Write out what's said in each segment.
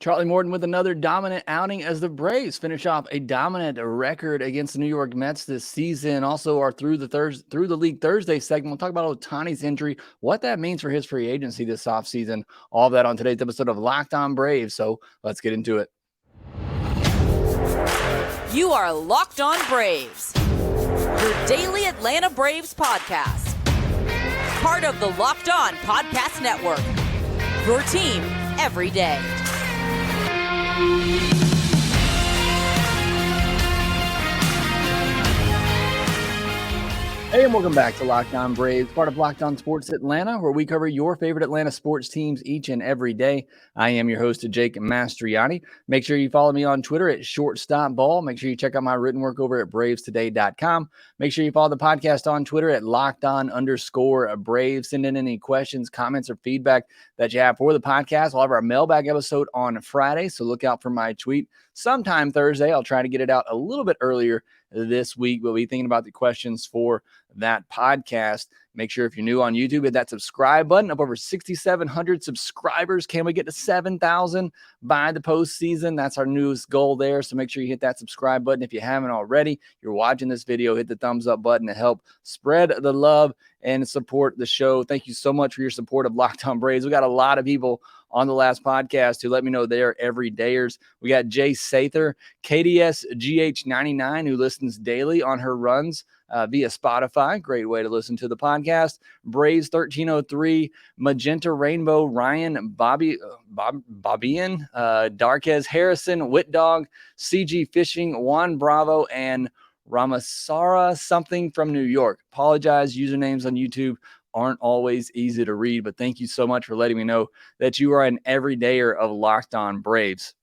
Charlie Morton with another dominant outing as the Braves finish off a dominant record against the New York Mets this season. Also, our through the league Thursday segment, we'll talk about Ohtani's injury, what that means for his free agency this offseason. All of that on today's episode of Locked On Braves. So let's get into it. You are Locked On Braves, your daily Atlanta Braves podcast. Part of the Locked On Podcast Network, your team every day. Hey, and welcome back to Locked On Braves, part of Locked On Sports Atlanta, where we cover your favorite Atlanta sports teams each and every day. I am your host, Jake Mastriani. Make sure you follow me on Twitter at ShortstopBall. Make sure you check out my written work over at BravesToday.com. Make sure you follow the podcast on Twitter at LockedOn_Braves. Send in any questions, comments, or feedback that you have for the podcast. We'll have our mailbag episode on Friday, so look out for my tweet sometime Thursday. I'll try to get it out a little bit earlier this week. We'll be thinking about the questions for that podcast. Make sure if you're new on YouTube, hit that subscribe button. Up over 6,700 subscribers. Can we get to 7,000 by the postseason? That's our newest goal there. So make sure you hit that subscribe button. If you haven't already, you're watching this video, hit the thumbs up button to help spread the love and support the show. Thank you so much for your support of Locked On Braves. We got a lot of people on the last podcast who let me know they're everydayers. We got Jay Sather, KDSGH99, who listens daily on her runs via Spotify. Great way to listen to the podcast. Braves 1303, Magenta Rainbow, Ryan, Bobbian, Darquez Harrison, Whitdog, CG Fishing, Juan Bravo, and Ramasara something from New York. Apologize, usernames on YouTube aren't always easy to read, but thank you so much for letting me know that you are an everydayer of Locked On Braves.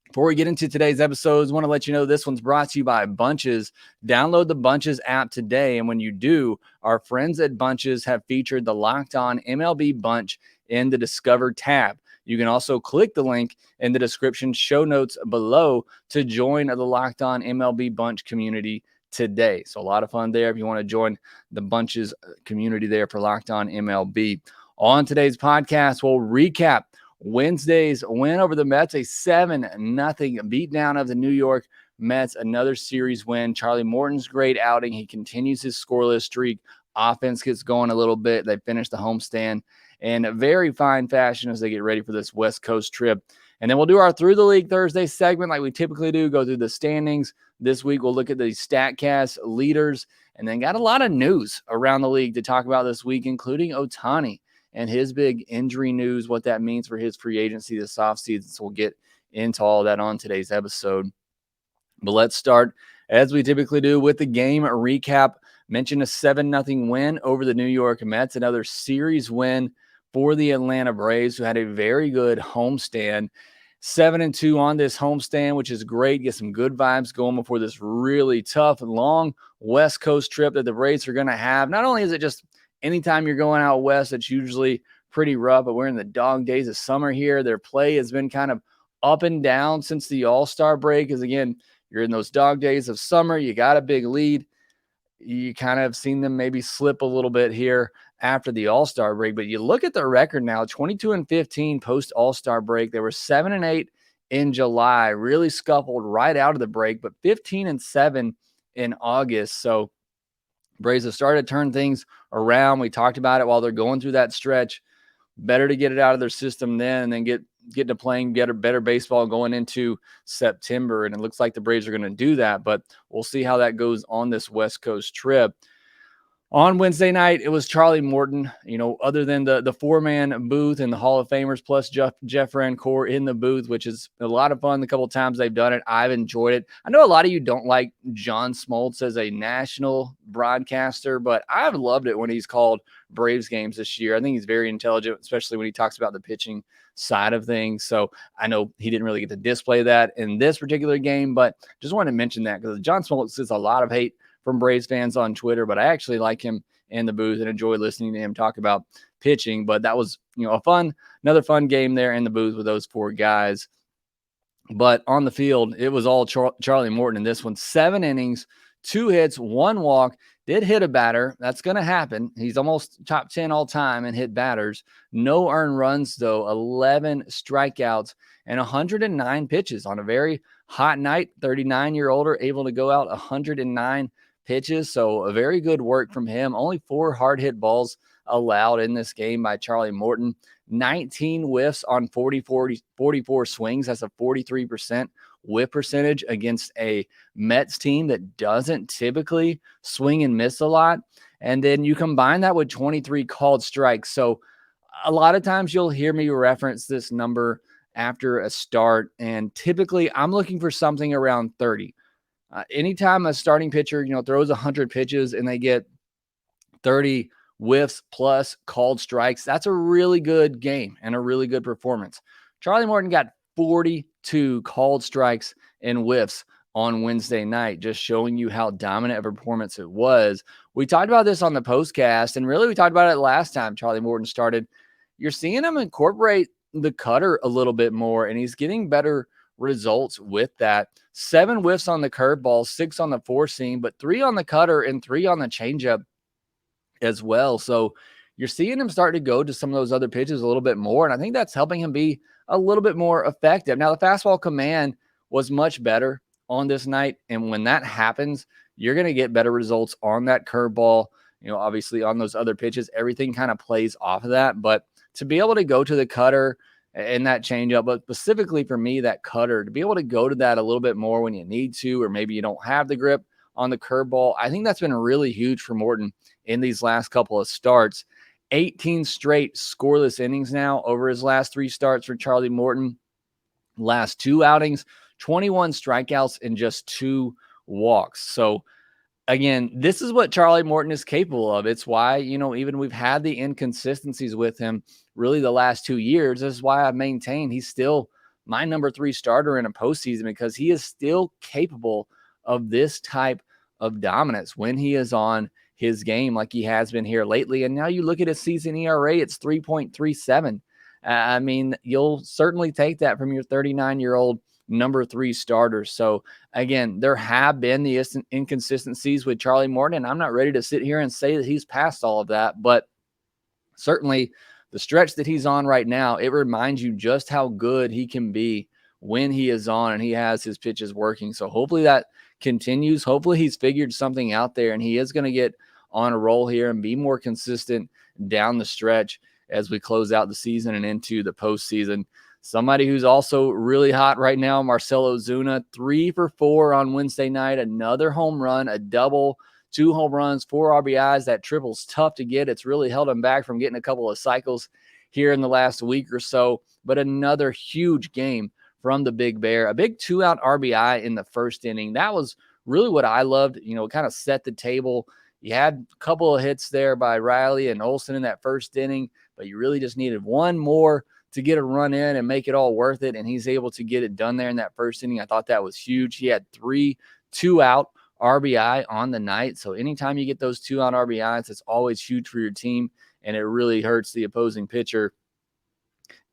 Before we get into today's episodes, I want to let you know this one's brought to you by Bunches. Download the Bunches app today, and when you do, our friends at Bunches have featured the Locked On MLB Bunch in the Discover tab. You can also click the link in the description show notes below to join the Locked On MLB Bunch community today. So a lot of fun there if you want to join the Bunches community there for Locked On MLB. On today's podcast, we'll recap Wednesday's win over the Mets, a 7-0 beatdown of the New York Mets, another series win. Charlie Morton's great outing. He continues his scoreless streak. Offense gets going a little bit. They finish the homestand in a very fine fashion as they get ready for this West Coast trip. And then we'll do our Through the League Thursday segment like we typically do, go through the standings. This week, we'll look at the StatCast leaders, and then got a lot of news around the league to talk about this week, including Ohtani and his big injury news, what that means for his free agency this offseason. So we'll get into all that on today's episode. But let's start, as we typically do, with the game recap. Mentioned a 7-0 win over the New York Mets, another series win for the Atlanta Braves, who had a very good homestand. 7-2 on this homestand, which is great. Get some good vibes going before this really tough, long West Coast trip that the Braves are going to have. Not only is it just anytime you're going out west, it's usually pretty rough, but we're in the dog days of summer here. Their play has been kind of up and down since the All-Star break, because, again, you're in those dog days of summer. You got a big lead. You kind of seen them maybe slip a little bit here after the All-Star break, but you look at the record now, 22-15 post All-Star break. They were 7-8 in July, really scuffled right out of the break, but 15-7 in August. So Braves have started to turn things around. We talked about it while they're going through that stretch. Better to get it out of their system then and then get to playing better baseball going into September. And it looks like the Braves are going to do that, but we'll see how that goes on this West Coast trip. On Wednesday night, it was Charlie Morton, other than the four-man booth and the Hall of Famers plus Jeff Rancourt in the booth, which is a lot of fun. The couple of times they've done it, I've enjoyed it. I know a lot of you don't like John Smoltz as a national broadcaster, but I've loved it when he's called Braves games this year. I think he's very intelligent, especially when he talks about the pitching side of things. So I know he didn't really get to display that in this particular game, but just wanted to mention that because John Smoltz gets a lot of hate from Braves fans on Twitter, but I actually like him in the booth and enjoy listening to him talk about pitching. But that was, another fun game there in the booth with those four guys. But on the field, it was all Charlie Morton in this one. 7 innings, 2 hits, 1 walk, Did hit a batter. That's going to happen. He's almost top 10 all time in hit batters. No earned runs, though. 11 strikeouts and 109 pitches on a very hot night. 39-year-older able to go out 109 pitches. So a very good work from him. Only 4 hard hit balls allowed in this game by Charlie Morton. 19 whiffs on 44 swings. That's a 43% whiff percentage against a Mets team that doesn't typically swing and miss a lot. And then you combine that with 23 called strikes. So a lot of times you'll hear me reference this number after a start. And typically I'm looking for something around 30. Anytime a starting pitcher, throws 100 pitches and they get 30 whiffs plus called strikes, that's a really good game and a really good performance. Charlie Morton got 42 called strikes and whiffs on Wednesday night, just showing you how dominant of a performance it was. We talked about this on the postcast, and really we talked about it last time Charlie Morton started. You're seeing him incorporate the cutter a little bit more, and he's getting better results with that. 7 whiffs on the curveball, 6 on the four seam, but 3 on the cutter and 3 on the changeup as well. So you're seeing him start to go to some of those other pitches a little bit more, and I think that's helping him be a little bit more effective. Now, the fastball command was much better on this night, and when that happens, you're going to get better results on that curveball. Obviously on those other pitches, everything kind of plays off of that, but to be able to go to the cutter and that changeup, but specifically for me, that cutter, to be able to go to that a little bit more when you need to, or maybe you don't have the grip on the curveball, I think that's been really huge for Morton in these last couple of starts. 18 straight scoreless innings now over his last 3 starts for Charlie Morton. Last 2 outings, 21 strikeouts and just 2 walks. So again, this is what Charlie Morton is capable of. It's why, even we've had the inconsistencies with him really the last 2 years. This is why I've maintained he's still my number 3 starter in a postseason, because he is still capable of this type of dominance when he is on his game like he has been here lately. And now you look at his season ERA, it's 3.37. I mean, you'll certainly take that from your 39-year-old number 3 starter. So again, there have been the inconsistencies with Charlie Morton, and I'm not ready to sit here and say that he's past all of that, but certainly the stretch that he's on right now, it reminds you just how good he can be when he is on and he has his pitches working. So hopefully that continues. Hopefully he's figured something out there and he is going to get on a roll here and be more consistent down the stretch as we close out the season and into the postseason. Somebody who's also really hot right now, Marcell Ozuna, 3 for 4 on Wednesday night, another home run, a double, 2 home runs, 4 RBIs. That triple's tough to get. It's really held him back from getting a couple of cycles here in the last week or so, but another huge game from the Big Bear, a big 2-out RBI in the first inning. That was really what I loved. Kind of set the table. You had a couple of hits there by Riley and Olsen in that first inning, but you really just needed one more to get a run in and make it all worth it. And he's able to get it done there in that first inning. I thought that was huge. He had 3 2-out RBI on the night. So anytime you get those 2-out RBIs, it's always huge for your team, and it really hurts the opposing pitcher.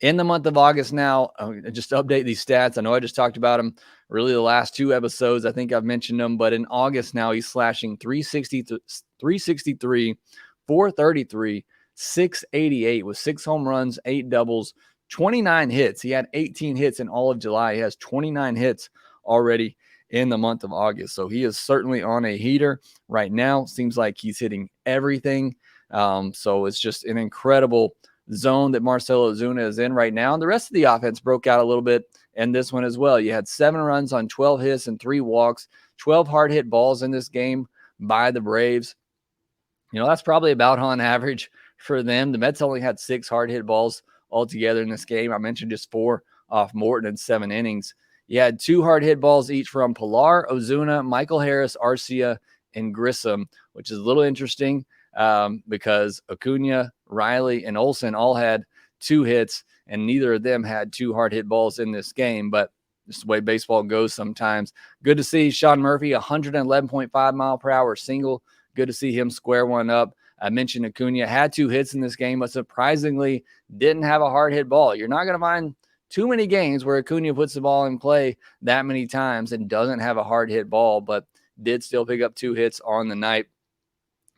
In the month of August now, just to update these stats, I know I just talked about them really the last 2 episodes. I think I've mentioned them, but in August now, he's slashing 363, 433, 688 with 6 home runs, 8 doubles, 29 hits. He had 18 hits in all of July. He has 29 hits already in the month of August. So he is certainly on a heater right now. Seems like he's hitting everything. So it's just an incredible zone that Marcell Ozuna is in right now. And the rest of the offense broke out a little bit in this one as well. You had 7 runs on 12 hits and 3 walks, 12 hard hit balls in this game by the Braves. That's probably about on average for them. The Mets only had 6 hard hit balls altogether in this game. I mentioned just 4 off Morton in 7 innings. You had 2 hard hit balls each from Pilar, Ozuna, Michael Harris, Arcia, and Grissom, which is a little interesting because Acuna, Riley, and Olsen all had 2 hits, and neither of them had 2 hard hit balls in this game, but just the way baseball goes sometimes. Good to see Sean Murphy, 111.5 mile per hour single. Good to see him square one up. I mentioned Acuna had 2 hits in this game, but surprisingly didn't have a hard hit ball. You're not going to find too many games where Acuna puts the ball in play that many times and doesn't have a hard hit ball, but did still pick up 2 hits on the night.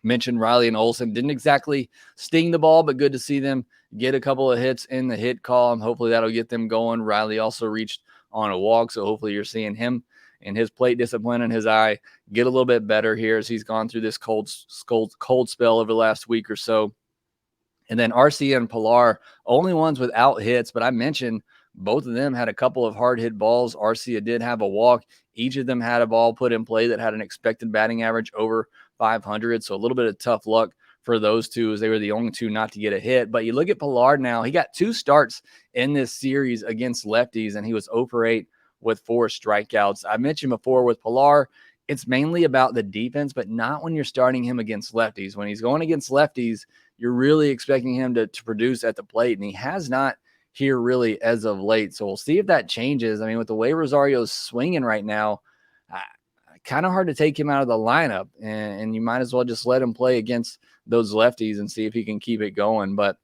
Mentioned Riley and Olsen didn't exactly sting the ball, but good to see them get a couple of hits in the hit column. Hopefully that'll get them going. Riley also reached on a walk, so hopefully you're seeing him and his plate discipline and his eye get a little bit better here as he's gone through this cold spell over the last week or so. And then RC and Pilar, only ones without hits, but I mentioned both of them had a couple of hard hit balls. Arcia did have a walk. Each of them had a ball put in play that had an expected batting average over 500. So a little bit of tough luck for those two as they were the only two not to get a hit. But you look at Pilar now, he got 2 starts in this series against lefties, and he was 0 for 8 with 4 strikeouts. I mentioned before with Pilar, it's mainly about the defense, but not when you're starting him against lefties. When he's going against lefties, you're really expecting him to produce at the plate, and he has not here really as of late. So we'll see if that changes. I mean, with the way Rosario's swinging right now, kind of hard to take him out of the lineup, and you might as well just let him play against those lefties and see if he can keep it going. But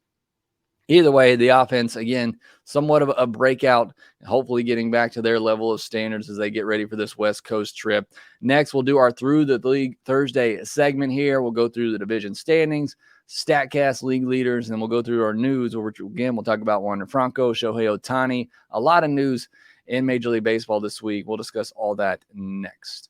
either way, the offense, again, somewhat of a breakout, hopefully getting back to their level of standards as they get ready for this West Coast trip. Next, we'll do our Through the League Thursday segment here. We'll go through the division standings, StatCast league leaders, and then we'll go through our news, which again, we'll talk about Wander Franco, Shohei Ohtani, a lot of news in Major League Baseball this week. We'll discuss all that next.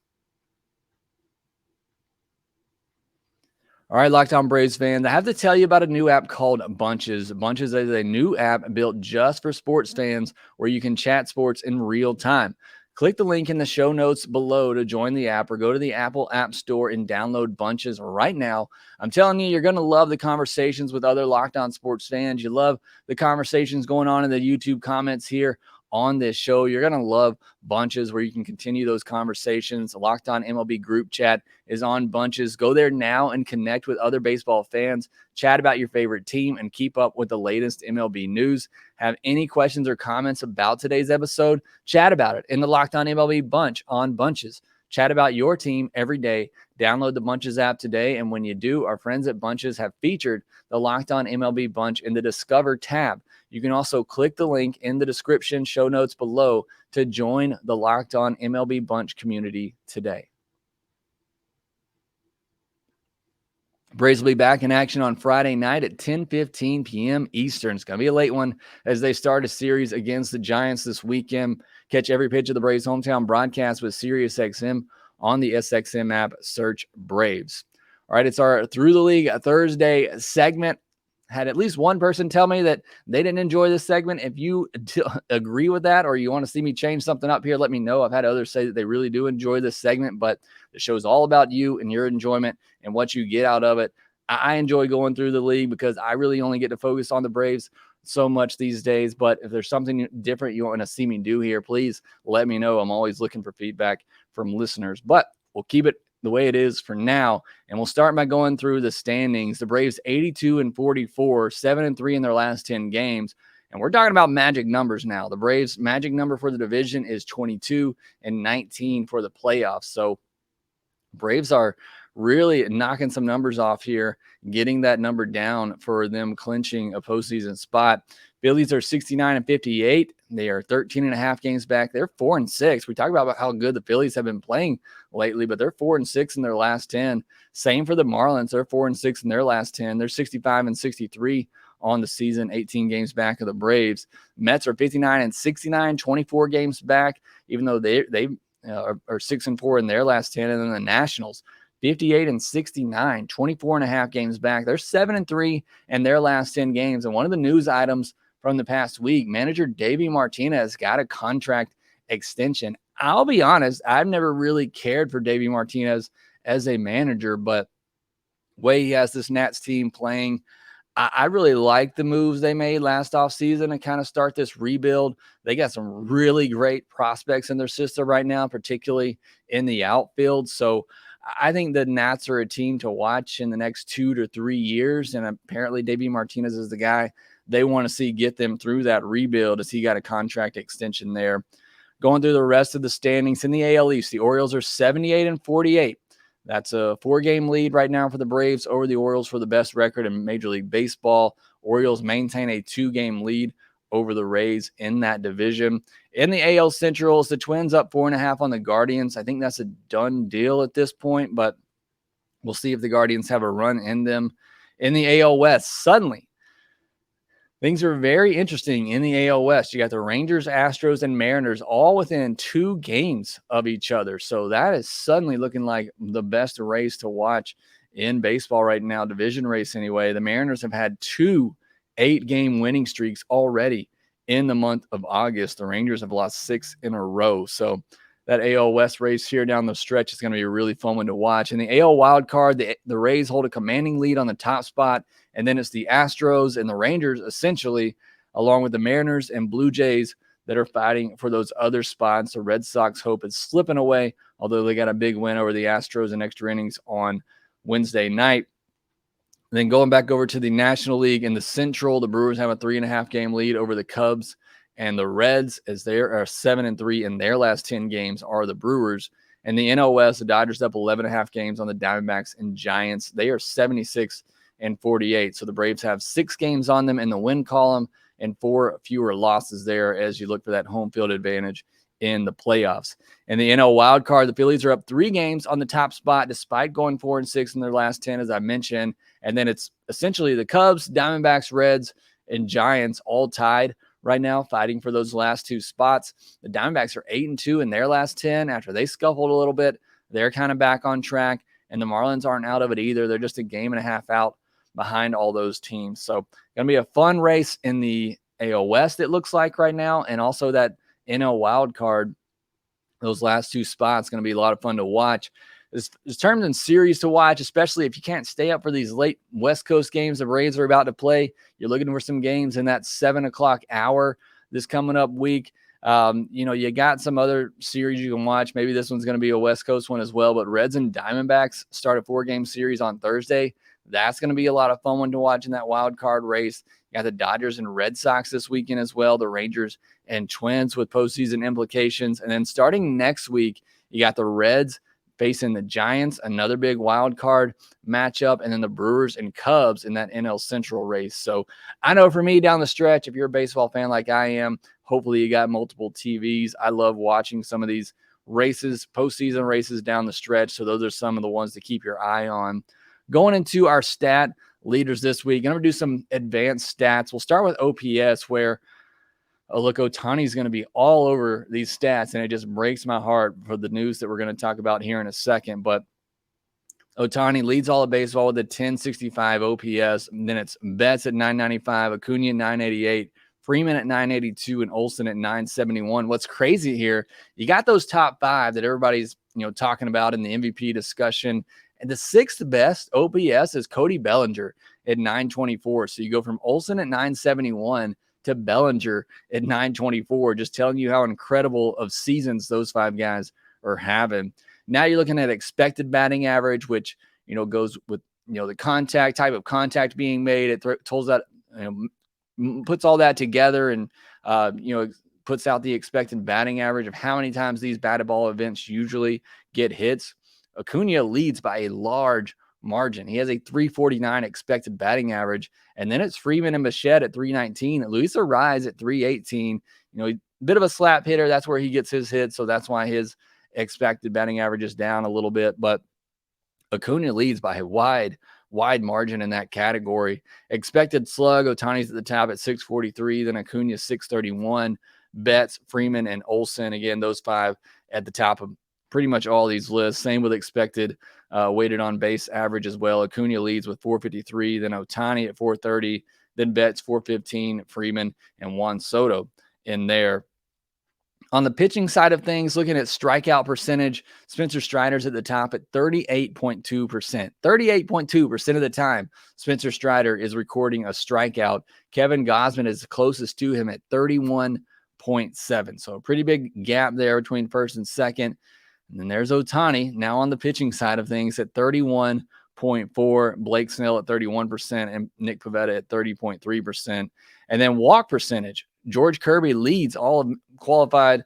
All right, Locked On Braves fans, I have to tell you about a new app called Bunches. Bunches is a new app built just for sports fans where you can chat sports in real time. Click the link in the show notes below to join the app, or go to the Apple App Store and download Bunches right now. I'm telling you, you're going to love the conversations with other Locked On sports fans. You love the conversations going on in the YouTube comments here on this show. You're going to love Bunches, where you can continue those conversations. The Locked On MLB group chat is on Bunches. Go there now and connect with other baseball fans, chat about your favorite team, and keep up with the latest MLB news. Have any questions or comments about today's episode? Chat about it in the Locked On MLB bunch on Bunches. Chat about your team every day. Download the Bunches app today, and when you do, our friends at Bunches have featured the Locked On MLB bunch in the Discover tab. You can also click the link in the description show notes below to join the Locked On MLB bunch community today. Braves will be back in action on Friday night at 10:15 p.m. Eastern. It's going to be a late one as they start a series against the Giants this weekend. Catch every pitch of the Braves' hometown broadcast with SiriusXM on the SXM app. Search Braves. All right, it's our Through the League Thursday segment. Had at least one person tell me that they didn't enjoy this segment. If you agree with that, or you want to see me change something up here, let me know. I've had others say that they really do enjoy this segment, but the show's all about you and your enjoyment and what you get out of it. I enjoy going through the league because I really only get to focus on the Braves so much these days. But if there's something different you want to see me do here, please let me know. I'm always looking for feedback from listeners, but we'll keep it the way it is for now. And we'll start by going through the standings. The Braves 82-44, 7-3 in their last 10 games. And we're talking about magic numbers now. The Braves' magic number for the division is 22 and 19 for the playoffs. So Braves are really knocking some numbers off here, getting that number down for them clinching a postseason spot. Phillies are 69-58. They are 13.5 games back. They're 4-6. We talk about how good the Phillies have been playing lately, but they're 4-6 in their last 10. Same for the Marlins. They're 4-6 in their last 10. They're 65-63 on the season, 18 games back of the Braves. Mets are 59-69, 24 games back, even though they are 6-4 in their last 10. And then the Nationals, 58-69, 24.5 games back. They're 7-3 in their last 10 games. And one of the news items from the past week, manager Davey Martinez got a contract extension. I'll be honest, I've never really cared for Davey Martinez as a manager, but way he has this Nats team playing, I really like the moves they made last offseason and kind of start this rebuild. They got some really great prospects in their system right now, particularly in the outfield. So I think the Nats are a team to watch in the next 2 to 3 years. And apparently Davey Martinez is the guy they want to see get them through that rebuild, as he got a contract extension there. Going through the rest of the standings in the AL East, the Orioles are 78-48. That's a 4-game lead right now for the Braves over the Orioles for the best record in Major League Baseball. Orioles maintain a 2-game lead over the Rays in that division. In the AL Central, it's the Twins up 4.5 on the Guardians. I think that's a done deal at this point, but We'll see if the Guardians have a run in them. In the AL West, suddenly, things are very interesting in the AL West. You got the Rangers, Astros, and Mariners all within 2 games of each other. So that is suddenly looking like the best race to watch in baseball right now, division race anyway. The Mariners have had 2 8-game winning streaks already in the month of August. The Rangers have lost 6 in a row. So that AL West race here down the stretch is going to be a really fun one to watch. In the AL wild card, the Rays hold a commanding lead on the top spot, and then it's the Astros and the Rangers, essentially, along with the Mariners and Blue Jays that are fighting for those other spots. The Red Sox hope is slipping away, although they got a big win over the Astros in extra innings on Wednesday night. Then going back over to the National League in the Central, the Brewers have a 3.5-game lead over the Cubs. And the Reds, as they are 7-3 in their last 10 games, are the Brewers. And the NL West, the Dodgers up 11.5 games on the Diamondbacks and Giants. They are 76-48. So the Braves have 6 games on them in the win column and 4 fewer losses there as you look for that home field advantage in the playoffs. In the NL wild card, the Phillies are up 3 games on the top spot despite going 4-6 in their last 10, as I mentioned. And then it's essentially the Cubs, Diamondbacks, Reds, and Giants all tied right now, fighting for those last 2 spots. The Diamondbacks are 8-2 in their last 10 after they scuffled a little bit. They're kind of back on track, and the Marlins aren't out of it either. They're just a game and a half out behind all those teams. So going to be a fun race in the AL West, it looks like right now, and also that NL wild card, those last 2 spots, going to be a lot of fun to watch. There's terms and series to watch, especially if you can't stay up for these late West Coast games the Braves are about to play. You're looking for some games in that 7 o'clock hour this coming up week. You got some other series you can watch. Maybe this one's going to be a West Coast one as well, but Reds and Diamondbacks start a 4-game series on Thursday. That's going to be a lot of fun one to watch in that wild card race. You got the Dodgers and Red Sox this weekend as well, the Rangers and Twins with postseason implications. And then starting next week, you got the Reds facing the Giants, another big wild card matchup, and then the Brewers and Cubs in that NL Central race. So I know for me down the stretch, if you're a baseball fan like I am, hopefully you got multiple TVs. I love watching some of these races, postseason races down the stretch. So those are some of the ones to keep your eye on. Going into our stat leaders this week, I'm going to do some advanced stats. We'll start with OPS, where look, Ohtani's going to be all over these stats, and it just breaks my heart for the news that we're going to talk about here in a second. But Ohtani leads all of baseball with a 1065 OPS. And then it's Betts at 995, Acuna 988, Freeman at 982, and Olsen at 971. What's crazy here, you got those top 5 that everybody's talking about in the MVP discussion. And the 6th best OPS is Cody Bellinger at 924. So you go from Olsen at 971 to Bellinger at 924, just telling you how incredible of seasons those 5 guys are having. Now you're looking at expected batting average, which, goes with, the type of contact being made. It tells that, puts all that together and, puts out the expected batting average of how many times these batted ball events usually get hits. Acuna leads by a large margin. He has a 349 expected batting average, and then it's Freeman and Bichette at 319, Luis Arraez at 318. A bit of a slap hitter. That's where he gets his hits, so that's why his expected batting average is down a little bit. But Acuna leads by a wide margin in that category. Expected slug, Ohtani's at the top at 643, then Acuna 631. Betts, Freeman, and Olsen, again, those 5 at the top of pretty much all these lists. Same with expected weighted on base average as well. Acuna leads with 453, then Ohtani at 430, then Betts 415, Freeman, and Juan Soto in there. On the pitching side of things, looking at strikeout percentage, Spencer Strider's at the top at 38.2%. 38.2% of the time, Spencer Strider is recording a strikeout. Kevin Gausman is closest to him at 31.7. So a pretty big gap there between first and second. And then there's Ohtani now on the pitching side of things at 31.4, Blake Snell at 31%, and Nick Pivetta at 30.3%. And then walk percentage, George Kirby leads all of qualified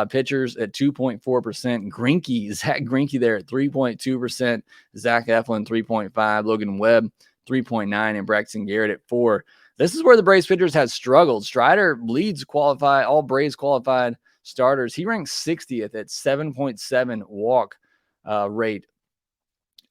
pitchers at 2.4%. Zach Greinke there at 3.2%. Zach Eflin 3.5%. Logan Webb 3.9%. And Braxton Garrett at 4%. This is where the Braves pitchers have struggled. Strider leads all Braves qualified starters. He ranks 60th at 7.7 walk rate.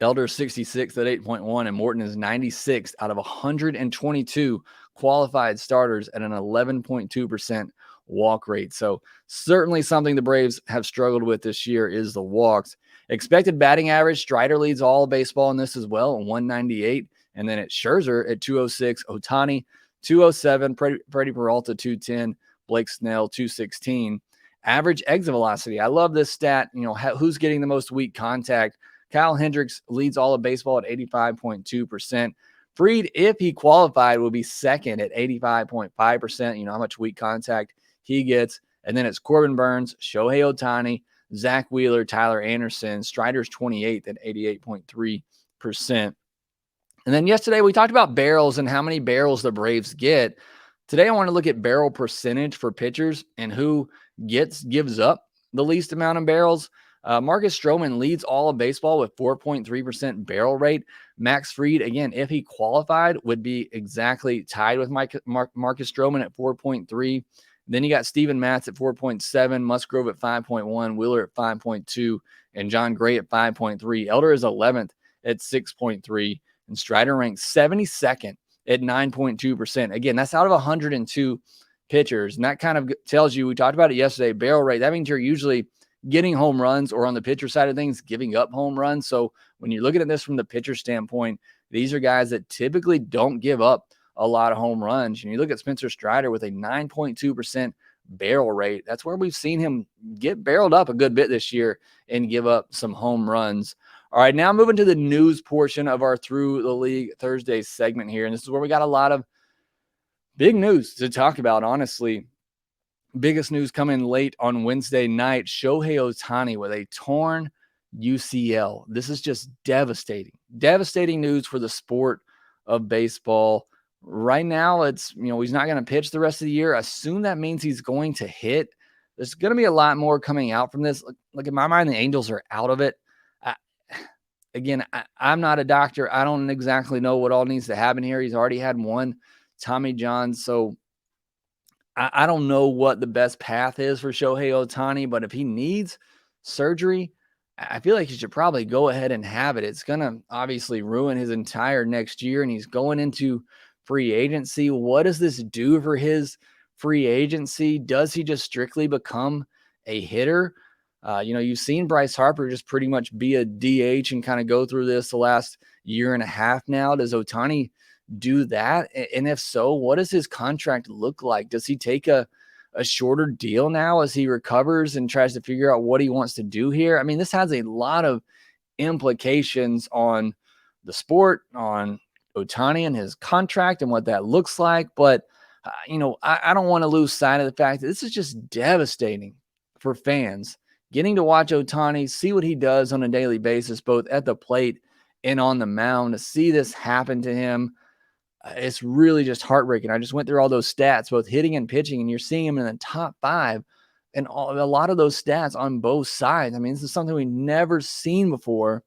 Elder 66 at 8.1, and Morton is 96 out of 122 qualified starters at an 11.2% walk rate. So certainly something the Braves have struggled with this year is the walks. Expected batting average, Strider leads all of baseball in this as well, 198. And then it's Scherzer at 206, Ohtani 207, Freddie Peralta 210, Blake Snell 216. Average exit velocity. I love this stat. Who's getting the most weak contact? Kyle Hendricks leads all of baseball at 85.2%. Fried, if he qualified, will be second at 85.5%. You know how much weak contact he gets. And then it's Corbin Burns, Shohei Ohtani, Zach Wheeler, Tyler Anderson. Strider's 28th at 88.3%. And then yesterday we talked about barrels and how many barrels the Braves get. Today I want to look at barrel percentage for pitchers and who gives up the least amount of barrels. Marcus Stroman leads all of baseball with 4.3% barrel rate. Max Fried, again, if he qualified, would be exactly tied with Marcus Stroman at 4.3. Then you got Steven Matz at 4.7, Musgrove at 5.1, Wheeler at 5.2, and John Gray at 5.3. Elder is 11th at 6.3, and Strider ranks 72nd at 9.2%. Again, that's out of 102 pitchers, and that kind of tells you, we talked about it yesterday, barrel rate. That means you're usually getting home runs, or on the pitcher side of things, giving up home runs. So when you're looking at this from the pitcher standpoint, these are guys that typically don't give up a lot of home runs. And you look at Spencer Strider with a 9.2% barrel rate. That's where we've seen him get barreled up a good bit this year and give up some home runs. All right, now moving to the news portion of our Through the League Thursday segment here. And this is where we got a lot of big news to talk about, honestly. Biggest news coming late on Wednesday night, Shohei Ohtani with a torn UCL. This is just devastating. Devastating news for the sport of baseball. Right now, it's, he's not going to pitch the rest of the year. Assume that means he's going to hit. There's going to be a lot more coming out from this. Look, in my mind, the Angels are out of it. I'm not a doctor. I don't exactly know what all needs to happen here. He's already had one Tommy John, so I don't know what the best path is for Shohei Ohtani, but if he needs surgery, I feel like he should probably go ahead and have it. It's going to obviously ruin his entire next year, and he's going into free agency. What does this do for his free agency? Does he just strictly become a hitter? You've seen Bryce Harper just pretty much be a DH and kind of go through this the last year and a half now. Does Ohtani do that? And if so, what does his contract look like? Does he take a shorter deal now as he recovers and tries to figure out what he wants to do here? I mean, this has a lot of implications on the sport, on Ohtani and his contract and what that looks like. But, I don't want to lose sight of the fact that this is just devastating for fans. Getting to watch Ohtani, see what he does on a daily basis, both at the plate and on the mound, to see this happen to him, it's really just heartbreaking. I just went through all those stats, both hitting and pitching, and you're seeing him in the top 5, and a lot of those stats on both sides. I mean, this is something we've never seen before,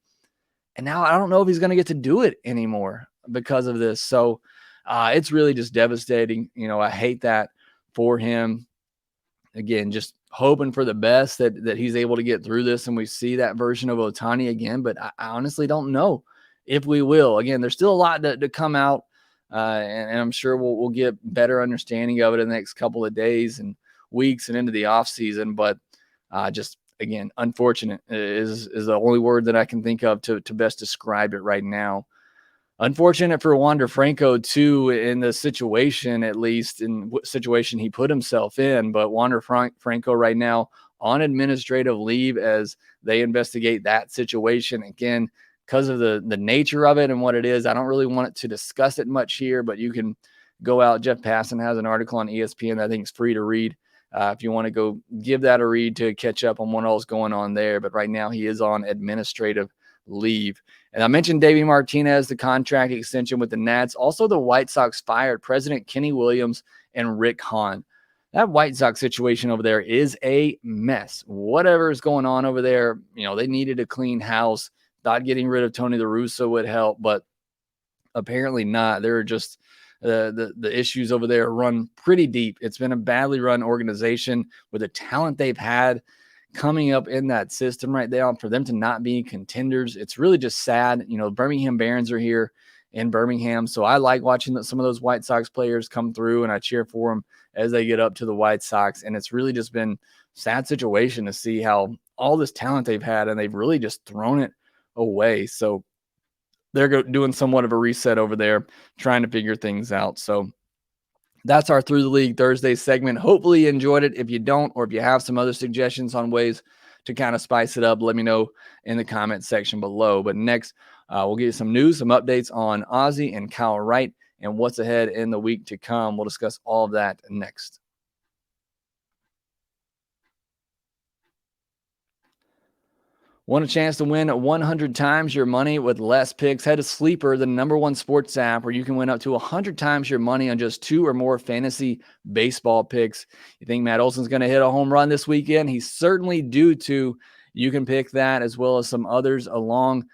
and now I don't know if he's going to get to do it anymore because of this. So it's really just devastating. I hate that for him. Again, just hoping for the best that he's able to get through this and we see that version of Ohtani again, but I honestly don't know if we will. Again, there's still a lot to come out. And I'm sure we'll get better understanding of it in the next couple of days and weeks and into the off season. But just, again, unfortunate is the only word that I can think of to best describe it right now. Unfortunate for Wander Franco, too, in the situation, at least in what situation he put himself in. But Wander Franco right now on administrative leave as they investigate that situation. Again, because of the nature of it and what it is, I don't really want it to discuss it much here, but you can go out. Jeff Passan has an article on ESPN that I think is free to read if you want to go give that a read to catch up on what all's going on there. But right now he is on administrative leave. And I mentioned Davey Martinez, the contract extension with the Nats. Also, the White Sox fired President Kenny Williams and Rick Hahn. That White Sox situation over there is a mess. Whatever is going on over there, they needed a clean house. Thought getting rid of Tony La Russa would help, but apparently not. There are just the issues over there run pretty deep. It's been a badly run organization with the talent they've had coming up in that system right there. For them to not be contenders, it's really just sad. Birmingham Barons are here in Birmingham, so I like watching some of those White Sox players come through, and I cheer for them as they get up to the White Sox. And it's really just been a sad situation to see how all this talent they've had, and they've really just thrown it away. So they're doing somewhat of a reset over there, trying to figure things out. So that's our Through the League Thursday segment. Hopefully you enjoyed it. If you don't, or if you have some other suggestions on ways to kind of spice it up, let me know in the comment section below. But next, we'll give you some news, some updates on Ozzy and Kyle Wright and what's ahead in the week to come. We'll discuss all of that next. Want a chance to win 100 times your money with less picks? Head to Sleeper, the #1 sports app, where you can win up to 100 times your money on just 2 or more fantasy baseball picks. You think Matt Olson's going to hit a home run this weekend? He's certainly due to. You can pick that as well as some others along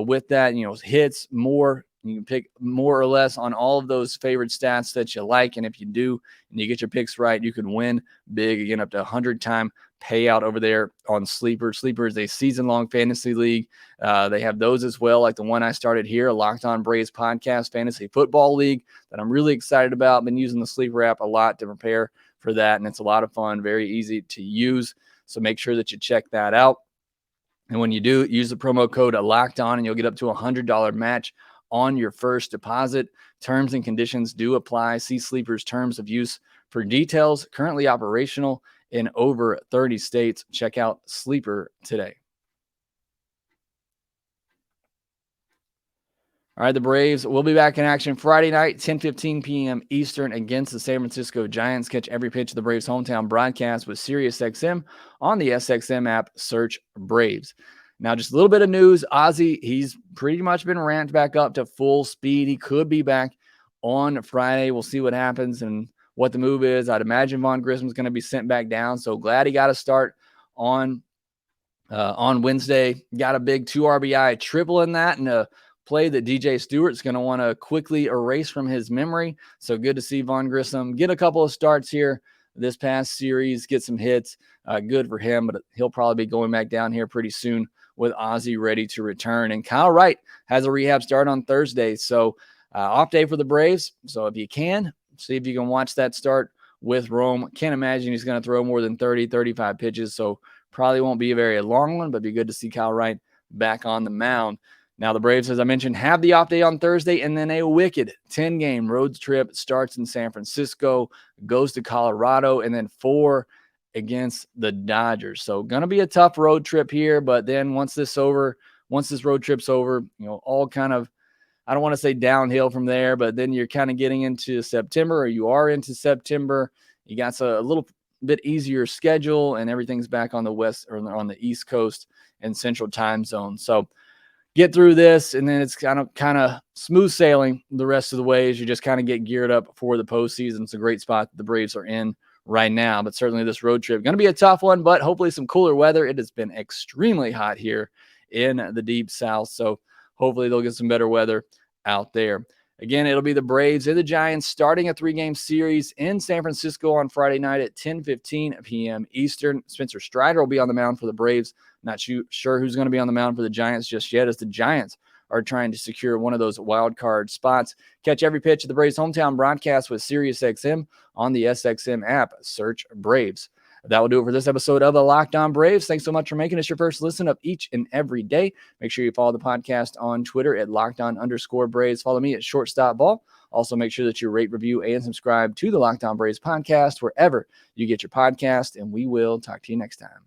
with that. Hits, more. You can pick more or less on all of those favorite stats that you like. And if you do, and you get your picks right, you could win big, again, up to 100-time payout over there on Sleeper. Sleeper is a season-long fantasy league. They have those as well, like the one I started here, a Locked On Braves podcast fantasy football league that I'm really excited about. Been using the Sleeper app a lot to prepare for that, and it's a lot of fun, very easy to use. So make sure that you check that out. And when you do, use the promo code Locked On, and you'll get up to a $100 match on your first deposit. Terms and conditions do apply. See Sleeper's terms of use for details. Currently operational in over 30 states. Check out Sleeper today. All right, the Braves will be back in action Friday night, 10:15 p.m. Eastern against the San Francisco Giants. Catch every pitch of the Braves' hometown broadcast with SiriusXM on the SXM app. Search Braves. Now, just a little bit of news. Ozzy, he's pretty much been ramped back up to full speed. He could be back on Friday. We'll see what happens and what the move is. I'd imagine Vaughn Grissom's going to be sent back down. So glad he got a start on Wednesday. Got a big 2 RBI triple in that, and a play that DJ Stewart's going to want to quickly erase from his memory. So good to see Vaughn Grissom get a couple of starts here this past series, get some hits. Good for him, but he'll probably be going back down here pretty soon with Ozzy ready to return. And Kyle Wright has a rehab start on Thursday. So off day for the Braves. So if you can, see if you can watch that start with Rome. Can't imagine he's going to throw more than 30, 35 pitches. So probably won't be a very long one, but it'd be good to see Kyle Wright back on the mound. Now, the Braves, as I mentioned, have the off day on Thursday, and then a wicked 10-game road trip starts in San Francisco, goes to Colorado, and then 4 against the Dodgers. So going to be a tough road trip here, but then once this road trip's over, all kind of, I don't want to say downhill from there, but then you're kind of getting into September, or you are into September. You got a little bit easier schedule, and everything's back on the west or on the East Coast and Central Time Zone. So get through this, and then it's kind of smooth sailing the rest of the way as you just kind of get geared up for the postseason. It's a great spot that the Braves are in right now, but certainly this road trip going to be a tough one, but hopefully some cooler weather. It has been extremely hot here in the deep south, so hopefully they'll get some better weather out there. Again, it'll be the Braves and the Giants starting a 3-game series in San Francisco on Friday night at 10:15 p.m. Eastern. Spencer Strider will be on the mound for the Braves. Not sure who's going to be on the mound for the Giants just yet, as the Giants are trying to secure one of those wild card spots. Catch every pitch of the Braves hometown broadcast with SiriusXM on the SXM app. Search Braves. That will do it for this episode of the Locked On Braves. Thanks so much for making us your first listen of each and every day. Make sure you follow the podcast on Twitter at LockedOn_Braves. Follow me at ShortstopBall. Also, make sure that you rate, review, and subscribe to the Locked On Braves podcast wherever you get your podcast, and we will talk to you next time.